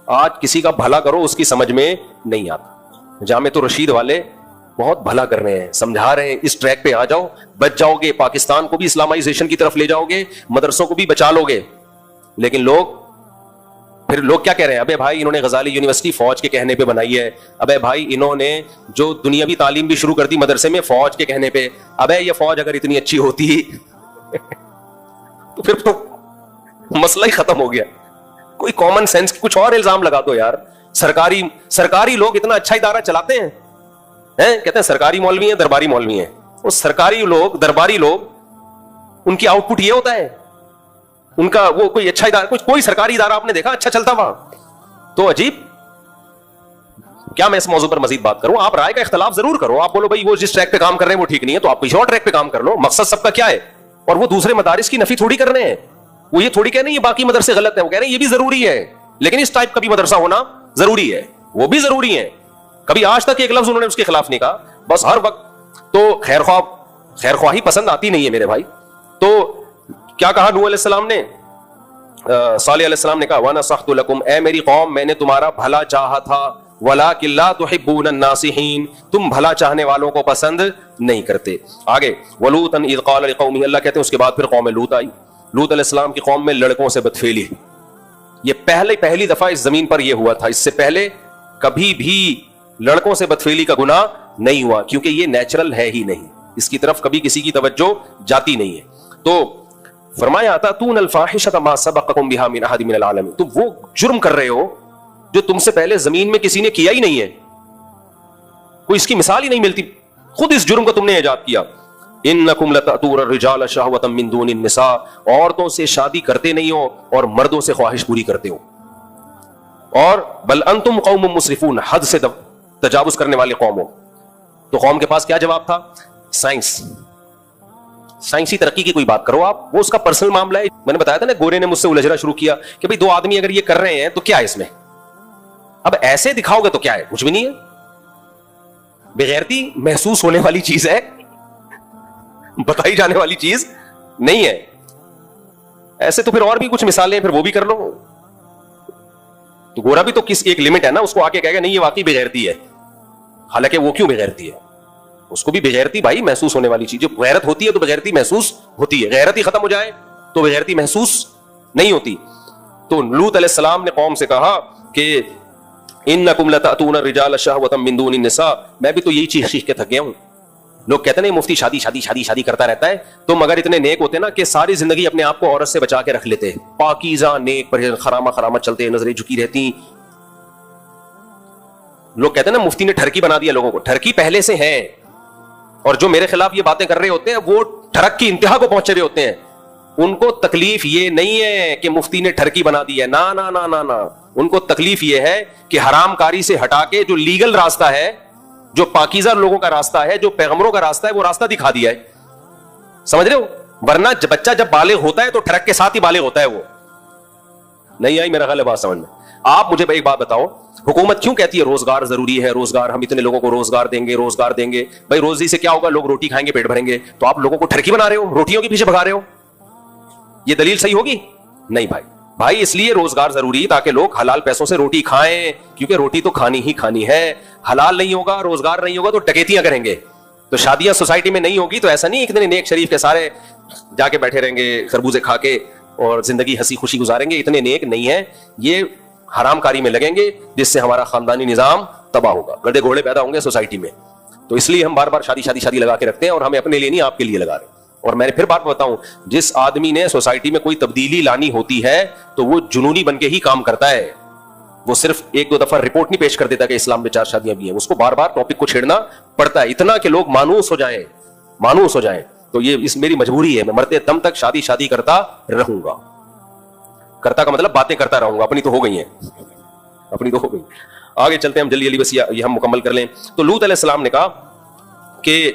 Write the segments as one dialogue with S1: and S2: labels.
S1: آج کسی کا بھلا کرو اس کی سمجھ میں نہیں آتا. جامع الرشید والے بہت بھلا کر رہے ہیں, سمجھا رہے ہیں اس ٹریک پہ آ جاؤ, بچ جاؤ گے, پاکستان کو بھی اسلامائزیشن کی طرف لے جاؤ گے, مدرسوں کو بھی بچا لو گے. لیکن لوگ کیا کہہ رہے ہیں, ابے بھائی انہوں نے غزالی یونیورسٹی فوج کے کہنے پہ بنائی ہے, ابے بھائی انہوں نے جو دنیاوی تعلیم بھی شروع کر دی مدرسے میں فوج کے کہنے پہ, ابے یہ فوج اگر اتنی اچھی ہوتی تو پھر تو مسئلہ ہی ختم ہو گیا. کوئی کامن سینس, کچھ اور الزام لگا دو یار. سرکاری لوگ اتنا اچھا ادارہ چلاتے ہیں, کہتے ہیں سرکاری مولوی ہیں درباری مولوی ہیں. وہ سرکاری لوگ درباری لوگ ان کی آؤٹ پٹ یہ ہوتا ہے, ان کا وہ کوئی اچھا ادارہ, کوئی سرکاری ادارہ آپ نے دیکھا اچھا چلتا وہاں؟ تو عجیب. کیا میں اس موضوع پر مزید بات کروں؟ آپ رائے کا اختلاف ضرور کرو, آپ بولو بھائی وہ جس ٹریک پہ کام کر رہے ہیں وہ ٹھیک نہیں ہے تو آپ کسی اور ٹریک پہ کام کر لو. مقصد سب کا کیا ہے؟ اور وہ دوسرے مدارس کی نفی تھوڑی کر رہے ہیں, وہ یہ تھوڑی کہہ رہے ہیں یہ باقی مدرسے غلط ہیں, وہ کہہ رہے ہیں یہ بھی ضروری ہے لیکن اس ٹائپ کا بھی مدرسہ ہونا ضروری ہے, وہ بھی ضروری ہے. کبھی آج تک ایک لفظ انہوں نے اس کے خلاف نہیں کہا. بس ہر وقت تو خیر خواہی پسند آتی نہیں ہے میرے بھائی. تو کیا کہا نوح علیہ السلام نے, صالح علیہ السلام نے کہا وَنَصَحْتُ لَكُمْ, اے میری قوم میں نے تمہارا بھلا چاہا تھا, وَلَٰكِن لَا تُحِبُّونَ النَّاصِحِينَ, تم بھلا چاہنے والوں کو پسند نہیں کرتے. آگے وَلُوطًا إِذْ قَالَ لِقَوْمِهِ, اللہ کہتے ہیں اس کے بعد پھر قوم لوط آئی. لوط علیہ السلام کی قوم میں لڑکوں سے بدفعلی, یہ پہلی دفعہ اس زمین پر یہ ہوا تھا. اس سے پہلے کبھی بھی لڑکوں سے بدفعلی کا گناہ نہیں ہوا, کیونکہ یہ نیچرل ہے ہی نہیں, اس کی طرف کبھی کسی کی توجہ جاتی نہیں ہے. تو فرمایا تاتون الفاحشۃ ما سبقکم بها من احد من العالمین, تم وہ جرم کر رہے ہو جو تم سے پہلے زمین میں کسی نے کیا ہی نہیں ہے, کوئی اس کی مثال ہی نہیں ملتی, خود اس جرم کو تم نے ایجاد کیا. انکم لتأتون الرجال شہوۃ من دون النساء, عورتوں سے شادی کرتے نہیں ہو اور مردوں سے خواہش پوری کرتے ہو. اور بل انتم قوم مسرفون, حد سے تجاوز کرنے والے قوم ہو. تو قوم کے پاس کیا جواب تھا؟ سائنسی ترقی کی کوئی بات کرو آپ, وہ اس کا پرسنل معاملہ ہے. میں نے بتایا تھا نا, گورے نے مجھ سے الجھنا شروع کیا کہ بھئی دو آدمی اگر یہ کر رہے ہیں تو کیا ہے اس میں, اب ایسے دکھاؤ گے تو کیا ہے, کچھ بھی نہیں ہے. بغیرتی محسوس ہونے والی چیز ہے, بتائی جانے والی چیز نہیں ہے. ایسے تو پھر اور بھی کچھ مثالیں پھر وہ بھی کر لو. تو گورا بھی تو کس ایک لمٹ ہے نا, اس کو آ کے کہے گا نہیں یہ واقعی بغیرتی ہے, حالانکہ وہ کیوں بغیرتی ہے, اس کو بھی بغیرتی بھائی محسوس ہونے والی چیز. جو غیرت ہوتی ہے تو بغیرتی محسوس ہوتی ہے, غیرت ہی ختم ہو جائے تو بغیرتی محسوس نہیں ہوتی. تو لوط علیہ السلام نے قوم سے کہا کہ انکم لتأتون الرجال شہوۃ من دون النساء, میں بھی تو یہی چیخ چیخ کے تھک گیا ہوں. لوگ کہتے ہیں مفتی شادی کرتا رہتا ہے, تم اگر اتنے نیک ہوتے نا کہ ساری زندگی اپنے آپ کو عورت سے بچا کے رکھ لیتے, پاکیزہ نیک پر خرامہ چلتے, نظریں جھکی رہتی. لوگ کہتے ہیں نا مفتی نے ٹھرکی بنا دیا لوگوں کو, ٹھرکی پہلے سے ہے, اور جو میرے خلاف یہ باتیں کر رہے ہوتے ہیں وہ ٹھرک کی انتہا کو پہنچے ہوئے ہوتے ہیں. ان کو تکلیف یہ نہیں ہے کہ مفتی نے ٹھرکی بنا دی ہے, نا نا نا نا نا, ان کو تکلیف یہ ہے کہ حرام کاری سے ہٹا کے جو لیگل راستہ ہے, جو پاکیزہ لوگوں کا راستہ ہے, جو پیغمبروں کا راستہ ہے, وہ راستہ دکھا دیا ہے. سمجھ رہے ہو؟ ورنہ بچہ جب بالغ ہوتا ہے تو ٹھڑک کے ساتھ ہی بالغ ہوتا ہے. وہ نہیں آئی میرا خیال ہے بات سمجھ میں. آپ مجھے ایک بات بتاؤ, حکومت کیوں کہتی ہے روزگار ضروری ہے, روزگار, ہم اتنے لوگوں کو روزگار دیں گے. بھائی روزی سے کیا ہوگا, لوگ روٹی کھائیں گے, پیٹ بھریں گے. تو آپ لوگوں کو ٹھرکی بنا رہے ہو, روٹیوں کے پیچھے بھگا رہے ہو, یہ دلیل صحیح ہوگی؟ نہیں بھائی اس لیے روزگار ضروری تاکہ لوگ حلال پیسوں سے روٹی کھائیں, کیونکہ روٹی تو کھانی ہی کھانی ہے. حلال نہیں ہوگا, روزگار نہیں ہوگا تو ڈکیتیاں کریں گے. تو شادیاں سوسائٹی میں نہیں ہوگی تو ایسا نہیں اتنے نیک شریف کے سارے جا کے بیٹھے رہیں گے خربوزے کھا کے اور زندگی ہنسی خوشی گزاریں گے. اتنے نیک نہیں ہیں, یہ حرام کاری میں لگیں گے جس سے ہمارا خاندانی نظام تباہ ہوگا, گڑھے گھوڑے پیدا ہوں گے سوسائٹی میں. تو اس لیے ہم بار بار شادی لگا کے رکھتے ہیں, اور ہمیں اپنے لیے نہیں آپ کے لیے لگا رہے ہیں. اور میں نے پھر بات بتاؤں, جس آدمی نے سوسائٹی میں کوئی تبدیلی لانی ہوتی ہے تو وہ جنونی بن کے ہی کام کرتا ہے. وہ صرف ایک دو دفعہ رپورٹ نہیں پیش کر دیتا کہ اسلام میں 4 شادیاں بھی ہیں, اس کو بار بار ٹاپک کو چھیڑنا پڑتا ہے, اتنا کہ لوگ مانوس ہو جائیں. تو یہ اس میری مجبوری ہے, میں مرتے دم تک شادی کرتا رہوں گا. کرتا کا مطلب باتیں کرتا رہوں گا, اپنی تو ہو گئی ہیں. آگے چلتے ہیں ہم جلدی بس یہ ہم مکمل کر لیں. تو لوط علیہ السلام نے کہا کہ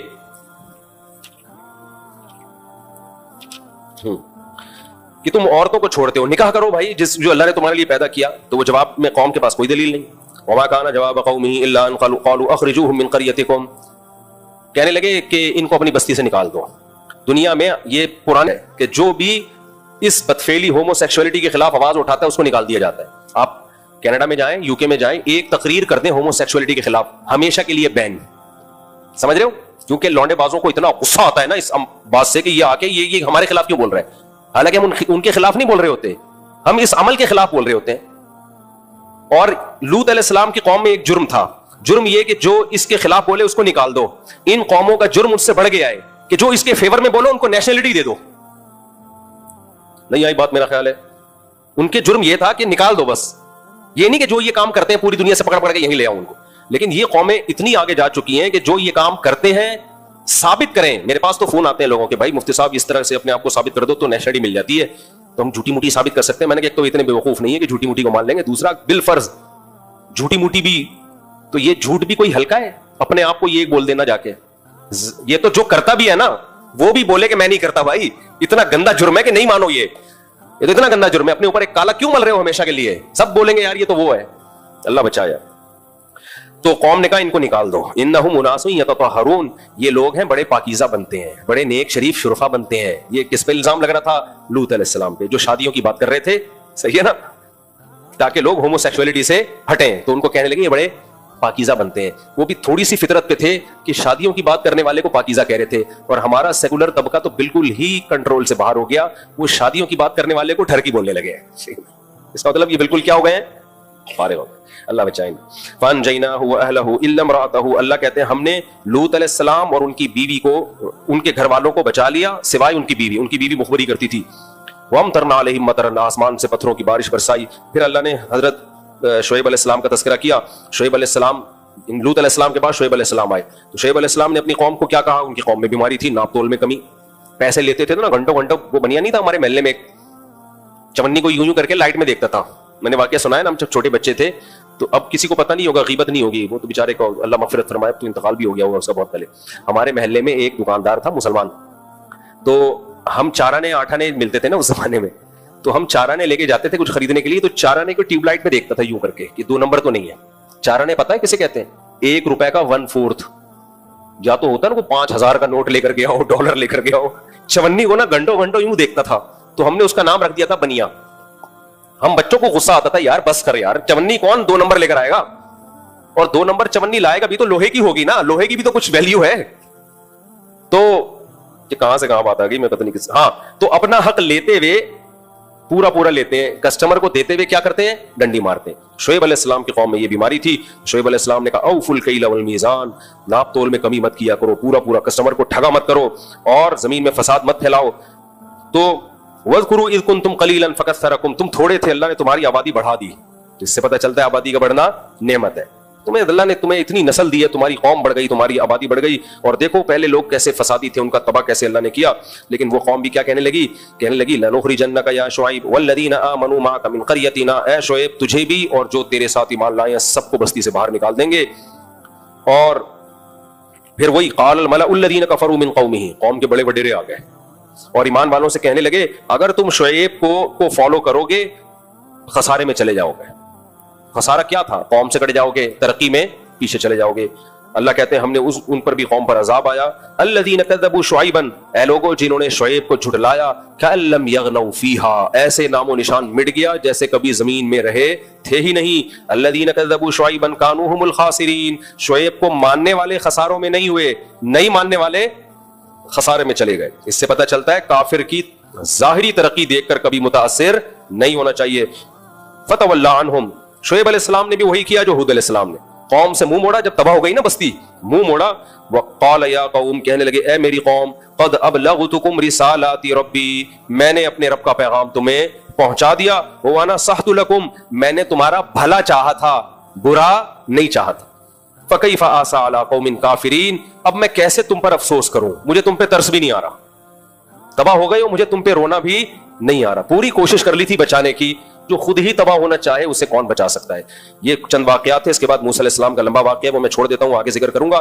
S1: تم عورتوں کو چھوڑتے ہو, نکاح کرو بھائی جو اللہ نے تمہارے لیے پیدا کیا. تو وہ جواب میں قوم کے پاس کوئی دلیل نہیں. وما كان جواب قومه الا ان قالوا اخرجوهم من قريتكم, کہنے لگے کہ ان کو اپنی بستی سے نکال دو. دنیا میں یہ پرانا ہے کہ جو بھی اس بدفعلی ہومو سیکشولیٹی کے خلاف آواز اٹھاتا ہے اس کو نکال دیا جاتا ہے. آپ کینیڈا میں جائیں, یو کے میں جائیں, ایک تقریر کر دیں ہومو سیکسولیٹی کے خلاف, ہمیشہ کے لیے بین. سمجھ رہے ہو, کیونکہ لونڈے بازوں کو اتنا غصہ آتا ہے نا اس بات سے کہ یہ آ کے یہ ہمارے خلاف کیوں بول رہے ہیں, حالانکہ ہم ان کے خلاف نہیں بول رہے ہوتے, ہم اس عمل کے خلاف بول رہے ہوتے ہیں. اور لوط علیہ السلام کی قوم میں ایک جرم تھا, جرم یہ کہ جو اس کے خلاف بولے اس کو نکال دو. ان قوموں کا جرم اس سے بڑھ گیا ہے کہ جو اس کے فیور میں بولو ان کو نیشنلٹی دے دو. نہیں آئی بات میرا خیال ہے. ان کے جرم یہ تھا کہ نکال دو بس, یہ نہیں کہ جو یہ کام کرتے ہیں پوری دنیا سے پکڑ پکڑ کے یہیں لے آؤ ان کو. لیکن یہ قومیں اتنی آگے جا چکی ہیں کہ جو یہ کام کرتے ہیں ثابت کریں. میرے پاس تو فون آتے ہیں لوگوں کے, بھائی مفتی صاحب اس طرح سے اپنے آپ کو ثابت کر دو تو نیشنلٹی مل جاتی ہے, تو ہم جھوٹی موٹی ثابت کر سکتے ہیں. میں نے کہا ایک تو اتنے بیوقوف نہیں ہے کہ جھوٹی موٹی کو مان لیں گے, دوسرا بالفرض جھوٹی موٹی بھی, تو یہ جھوٹ بھی کوئی ہلکا ہے اپنے آپ کو یہ بول دینا جا کے. یہ تو جو کرتا بھی ہے نا وہ بھی بولے کہ میں نہیں کرتا. بھائی اتنا گندا جرم ہے کہ نہیں مانو, یہ تو اتنا گندا جرم ہے. اپنے اوپر ایک کالا کیوں مل رہے ہو ہمیشہ کے لیے؟ سب بولیں گے یار یہ تو وہ ہے, اللہ بچایا. تو قوم نے کہا ان کو نکال دو. انہم اناس یتطہرون, یہ لوگ ہیں بڑے پاکیزہ بنتے ہیں, بڑے نیک شریف شرفا بنتے ہیں. یہ کس پہ الزام لگ رہا تھا؟ لوط علیہ السلام پہ, جو شادیوں کی بات کر رہے تھے. صحیح ہے نا, تاکہ لوگ ہومو سیکسولیٹی سے ہٹیں. تو ان کو کہنے لگے یہ بڑے پاکیزہ بنتے ہیں. وہ بھی تھوڑی سی فطرت پہ تھے کہ شادیوں کی بات کرنے والے کو پاکیزہ کہہ رہے تھے, اور ہمارا سیکولر طبقہ تو بالکل ہی کنٹرول سے باہر ہو گیا, وہ شادیوں کی بات کرنے والے کو ٹھرکی بولنے لگے. اس کا مطلب یہ بالکل کیا ہو گئے ہیں, فارغ ہو گئے. اللہ بچائیں. فانجیناہ واہلہ الا امرأتہ, اللہ کہتے ہیں ہم نے لوط علیہ السلام اور ان کی بیوی کو, ان کے گھر والوں کو بچا لیا سوائے ان کی بیوی. ان کی بیوی مخبری کرتی تھی. وامطرنا علیہم مطرا, آسمان سے پتھروں کی بارش برسائی. پھر اللہ نے حضرت شعیب علیہ السلام کا تذکرہ کیا. شعیب علیہ السلام, لوط علیہ السلام کے بعد شعیب علیہ السلام آئے. تو شعیب علیہ السلام نے اپنی قوم کو کیا کہا؟ ان کی قوم میں بیماری تھی, ناپ تول میں کمی, پیسے لیتے تھے نا گھنٹوں گھنٹوں. وہ بنیا نہیں تھا ہمارے محلے میں, ایک چمنی کو یوں کر کے لائٹ میں دیکھتا تھا. میں نے واقعہ سنا ہے نا, ہم جب چھوٹے بچے تھے, تو اب کسی کو پتہ نہیں ہوگا, غیبت نہیں ہوگی, وہ تو بیچارے کو اللہ مغفرت فرمائے, تو انتقال بھی ہو گیا ہوگا اس کا بہت پہلے. ہمارے محلے میں ایک دکاندار تھا مسلمان, تو ہم 4 آنے 8 آنے ملتے تھے نا اس زمانے میں, تو ہم 4 آنے لے کے جاتے تھے کچھ خریدنے کے لیے. تو 4 آنے کو ٹیوب لائٹ میں دیکھتا تھا یوں کر کے کہ 2 نمبر تو نہیں ہے. 4 آنے پتہ ہے کسے کہتے ہیں؟ 1 روپے کا 1/4. یا تو ہوتا نا وہ 5000 کا نوٹ لے کر گیا ہو, ڈالر لے کر گیا ہو, چونی کو نا گھنٹوں گھنٹوں یوں دیکھتا تھا. تو ہم نے اس کا نام رکھ دیا تھا بنیا. ہم بچوں کو غصہ آتا تھا, یار بس کر یار, چونی کون 2 نمبر لے کر آئے گا, اور 2 نمبر چونی لائے گا بھی تو لوہے کی ہوگی نا, لوہے کی بھی تو کچھ ویلیو ہے. تو یہ کہاں سے کہاں بات آ گئی میں پتہ نہیں کس. ہاں, تو اپنا حق لیتے ہوئے پورا لیتے ہیں, کسٹمر کو دیتے ہوئے کیا کرتے ہیں؟ ڈنڈی مارتے ہیں. شعیب علیہ السلام کی قوم میں یہ بیماری تھی. شعیب علیہ السلام نے کہا اوفوا الکیل والمیزان, ناپ تول میں کمی مت کیا کرو, پورا کسٹمر کو ٹھگا مت کرو, اور زمین میں فساد مت پھیلاؤ. تو واذکروا اذ کنتم قلیلا فکثرکم, تم تھوڑے تھے اللہ نے تمہاری آبادی بڑھا دی. تو اس سے پتہ چلتا ہے آبادی کا بڑھنا نعمت ہے. اللہ نے تمہیں اتنی نسل دی ہے, تمہاری قوم بڑھ گئی, تمہاری آبادی بڑھ گئی. اور دیکھو پہلے لوگ کیسے فسادی تھے, ان کا تباہ کیسے اللہ نے کیا. لیکن وہ قوم بھی کیا کہنے لگی لنخرجنک یا شعیب والذین آمنوا معک من قریتنا, اے شعیب تجھے بھی اور جو تیرے ساتھ ایمان لائے ہیں سب کو بستی سے باہر نکال دیں گے. اور پھر وہی قال الملأ الذین کفروا من قومہ, قوم کے بڑے وڈیرے آ گئے اور ایمان والوں سے کہنے لگے اگر تم شعیب کو فالو کرو گے خسارے میں چلے جاؤ گے. خسارہ کیا تھا؟ قوم سے کٹ جاؤ گے, ترقی میں پیچھے چلے جاؤ گے. اللہ کہتے ہیں ہم نے ان پر بھی قوم پر عذاب آیا. الذین کذبوا شعیبا, اے لوگوں جنہوں نے شعیب کو جھٹلایا, کأن لم یغنوا فیہا, ایسے نام و نشان مٹ گیا جیسے کبھی زمین میں رہے تھے ہی نہیں. الذین کذبوا شعیبا کانوا هم الخاسرین, شعیب کو ماننے والے خساروں میں نہیں ہوئے, نہیں ماننے والے خسارے میں چلے گئے. اس سے پتہ چلتا ہے کافر کی ظاہری ترقی دیکھ کر کبھی متاثر نہیں ہونا چاہیے. فتولی عنہم, شعیب علیہ السلام نے بھی وہی کیا جو ہود علیہ السلام نے, قوم سے منہ موڑا. جب تباہ ہو گئی نا بستی, منہ موڑا. وقال یا قوم, کہنے لگے اے میری قوم, قد ابلغتکم رسالات ربی, میں نے اپنے رب کا پیغام تمہیں پہنچا دیا. وانا صحت لکم, میں نے تمہارا بھلا چاہا تھا, برا نہیں چاہا تھا. فکیف آسى علی قوم کافرین, اب میں کیسے تم پر افسوس کروں, مجھے تم پہ ترس بھی نہیں آ رہا. تباہ ہو گئے ہو, مجھے تم پہ رونا بھی نہیں آ رہا. پوری کوشش کر لی تھی بچانے کی, جو خود ہی تباہ ہونا چاہے اسے کون بچا سکتا ہے. یہ چند واقعات تھے. اس کے بعد موسیٰ علیہ السلام کا لمبا واقعہ ہے, وہ میں چھوڑ دیتا ہوں, آگے ذکر کروں گا.